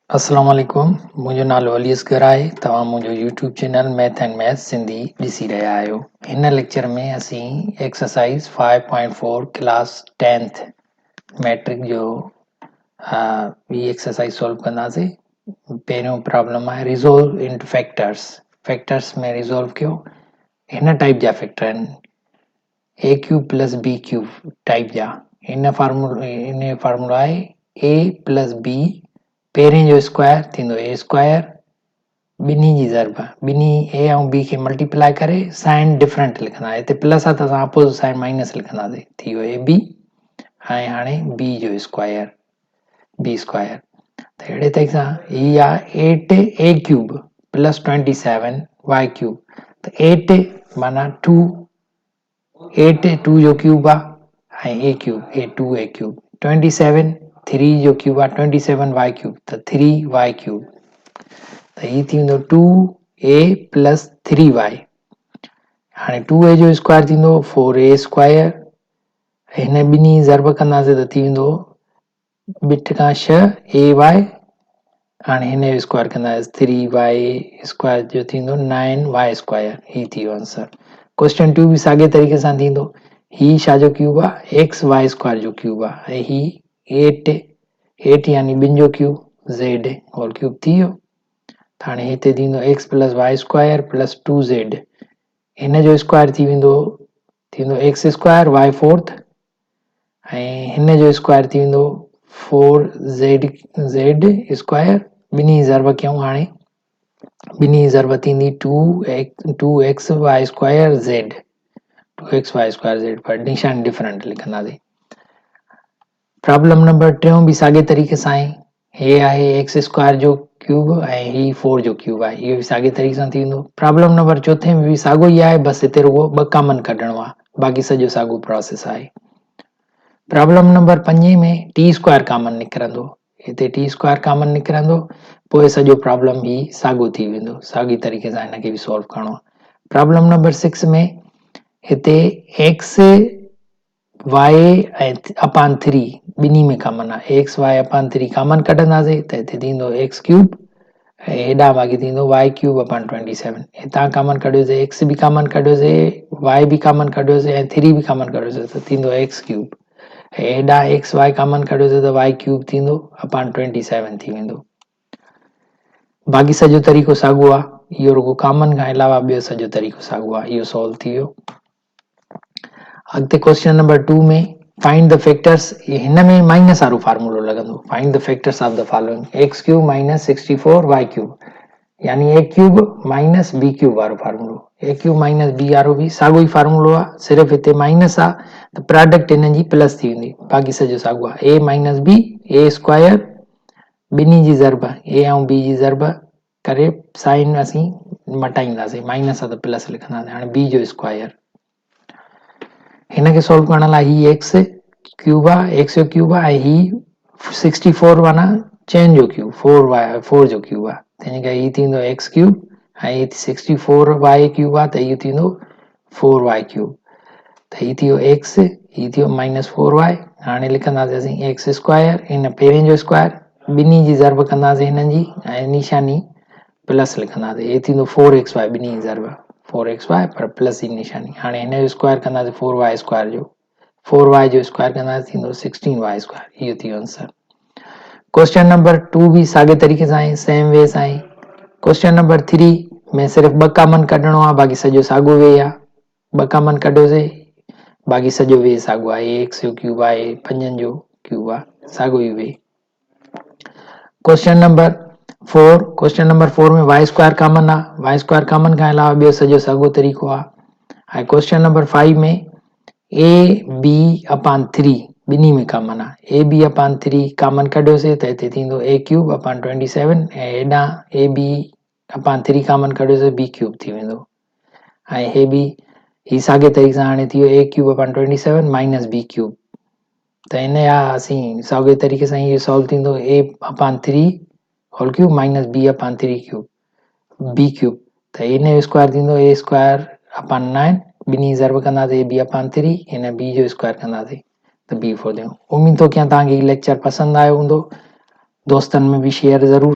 अस्सलाम वालेकुम, मुंहिंजो नालो अली असगर आहे। तव्हां मुंहिंजो YouTube channel math and maths Sindhi ॾिसी रहिया आहियो। हिन लेक्चर में असीं एक्सरसाइज़ 5.4 क्लास 10th मैट्रिक जो ॿी एक्सरसाइज सॉल्व कंदासीं। पहिरियों प्रॉब्लम आहे रिज़ोल्व इनटू फैक्टर्स। फैक्टर्स में रिज़ोल्व कयो। हिन टाइप जा फैक्टर आहिनि a cube plus b cube type जा। इन फार्मूला आहे ए प्लस बी पहिरें जो स्क्वायर थींदो ए स्क्वायर, ॿिन्ही जी ज़रब, ॿिन्ही ए ऐं बी खे मल्टीप्लाए करे साइन डिफरेंट लिखंदा। हिते प्लस आहे त असां अपोज़िट साइन माइनस लिखंदासीं, थी वियो ए बी। ऐं हाणे बी जो स्क्वायर, बी स्क्वायर। त अहिड़े तरीक़े सां हीअ आहे 8 ए क्यूब प्लस 27 वाई क्यूब। त 8 माना 2, 8 2 जो क्यूब आहे ऐं ए क्यूब ए 2 ए क्यूब। 27 3 जो क्यूब आहे 27 वाई क्यूब, त 3 वाई क्यूब। त हीअ थी वेंदो 2a प्लस 3y। हाणे 2a जो स्क्वायर थींदो 4a स्क्वायर। हिन ॿिन्ही ज़रब कंदासीं त थी वेंदो बिट खां 6 ay। हाणे हिन जो स्क्वायर कंदासीं 3y स्क्वायर जो थींदो 9y स्क्वायर। हीअ थी वियो आंसर। क्वेश्चन 2 बि साॻे तरीक़े सां थींदो। हीअ छा जो क्यूब आहे एक्स वाई स्क्वायर जो क्यूब आहे ऐं हीअ 8 यानी ॿिनि जो क्यूब ज़ेड होल क्यूब थी वियो। हाणे हिते थींदो x plus y square plus 2z। हिन जो स्क्वायर थींदो एक्स स्क्वायर वाई फोर्थ ऐं हिन जो स्क्वायर थी वेंदो 4z स्क्वायर। ॿिन्ही ज़रब कयूं। हाणे ॿिन्ही ज़रब थींदी 2x y square z, 2x y square z, पर निशान डिफरेंट लिखंदासीं। प्रॉब्लम नंबर 3 भी साॻे तरीक़े सां आहे। हे आहे एक्स स्क्वायर जो क्यूब ऐं ही 4 जो क्यूब आहे। इहो बि साॻे तरीक़े सां थी वेंदो। प्रॉब्लम नंबर 4 में बि साॻो ई आहे, बसि हिते रुगो 2 कॉमन कढणो आहे, बाक़ी सॼो साॻो प्रोसेस आहे। प्रॉब्लम नंबर 5 में टी स्क्वायर कॉमन निकिरंदो। हिते टी स्क्वायर कॉमन निकिरंदो, पोइ सॼो प्रॉब्लम ही साॻो थी वेंदो। साॻी तरीक़े सां हिनखे बि सॉल्व करणो आहे। प्रॉब्लम नंबर 6 में हिते एक्स वाई ऐं अपान 3 ॿिन्ही में कॉमन आहे। एक्स वाई अपान 3 कॉमन कढंदासीं त हिते थींदो एक्स क्यूब ऐं हेॾां बाक़ी थींदो वाई क्यूब अपान 27। हितां कॉमन कढियोसीं, एक्स बि कॉमन कढियोसीं, वाई बि कॉमन कढियोसीं ऐं 3 बि कॉमन कढियोसीं त थींदो एक्स क्यूब। हेॾां एक्स वाई कॉमन कढियोसीं त वाई क्यूब थींदो अपान 27 थी वेंदो। बाक़ी सॼो तरीक़ो साॻियो आहे, इहो रुगो कॉमन खां अलावा ॿियो सॼो तरीक़ो साॻियो आहे। इहो सॉल्व थी वियो। अॻिते क्वेश्चन नंबर 2 में फाइंड द फैक्टर्स। हिन में माइनस वारो फार्मूलो लॻंदो। Find the factors of the following x cube minus 64 y cube, यानी a cube minus b cube वारो फार्मूलो। ए क्यूब माइनस बी वारो बि साॻियो ई फार्मूलो आहे, सिर्फ़ु हिते माइनस आहे त प्रोडक्ट हिननि जी प्लस थी वेंदी, बाक़ी सॼो साॻियो आहे। ए माइनस बी ए स्क्वायर, ॿिन्ही जी ज़रब ए ऐं बी जी ज़रब करे साइन असीं मटाईंदासीं, माइनस आहे त प्लस लिखंदासीं। हाणे बी जो स्क्वायर, हिनखे सॉल्व करण लाइ ही एक्स क्यूब आहे, एक्स जो क्यूब आहे ऐं ही 64 माना चइनि जो क्यूब 4 जो क्यूब आहे, तंहिंजे करे ही थींदो एक्स क्यूब ऐं 64 वाई क्यूब आहे त इहो थींदो 4 वाई क्यूब। त ही थी वियो एक्स, ही थी वियो माइनस 4 वाई। हाणे लिखंदासीं असीं एक्स स्क्वायर, हिन पहिरें जो स्क्वायर, ॿिन्ही जी ज़रब कंदासीं हिननि जी ऐं निशानी प्लस लिखंदासीं। हे थींदो 4x वाई, ॿिन्ही जी ज़रब 4x वाई पर प्लस जी निशानी। हाणे हिन जो स्क्वायर कंदासीं 4 वाई स्क्वायर जो, 4 वाई जो स्क्वायर कंदासीं थींदो 16 वाई स्क्वायर। इहो थी वियो आंसर। क्वेश्चन नंबर 2 भी साॻे तरीक़े सां आहे, सेम वे सां आहे। क्वेश्चन नंबर 3 में सिर्फ़ु 2 कॉमन कढणो आहे, बाक़ी सॼो साॻियो वे आहे। 2 कॉमन कढियोसीं, बाक़ी सॼो वे साॻियो आहे। एक्स जो क्यूब आहे, 5 जो क्यूब आहे, साॻियो ई वे। क्वेश्चन नंबर 4, क्वेश्चन नंबर 4 में वाई स्क्वायर कॉमन आहे, वाई स्क्वायर कॉमन खां अलावा ॿियो सॼो साॻियो तरीक़ो आहे। ऐं क्वेश्चन नंबर 5 में ए बी अपान 3 ॿिन्ही में कॉमन आहे। ए बी अपान 3 कॉमन कढियोसीं त हिते थींदो ए क्यूब अपान 27 ऐं हेॾां ए बी अपान 3 कॉमन कढियोसीं बी क्यूब थी वेंदो। ऐं हे बि ही साॻे तरीक़े सां हाणे थी वियो ए क्यूब अपान 27 माइनस बी क्यूब। त हिन जा असीं साॻे तरीक़े सां इहो सॉल्व थींदो ए अपान 3 होल क्यूब माइनस बी अपान 3 क्यूब बी क्यूब। त हिन जो स्क्वायर थींदो ए स्क्वायर अपान 9, ॿिन्ही ज़रब कंदासीं ए बी अपान 3, हिन बी जो स्क्वायर कंदासीं त बी 4 ॾियूं। उमीद थो कयां तव्हांखे हीउ लेक्चर पसंदि आयो हूंदो। दोस्तनि में बि शेयर ज़रूरु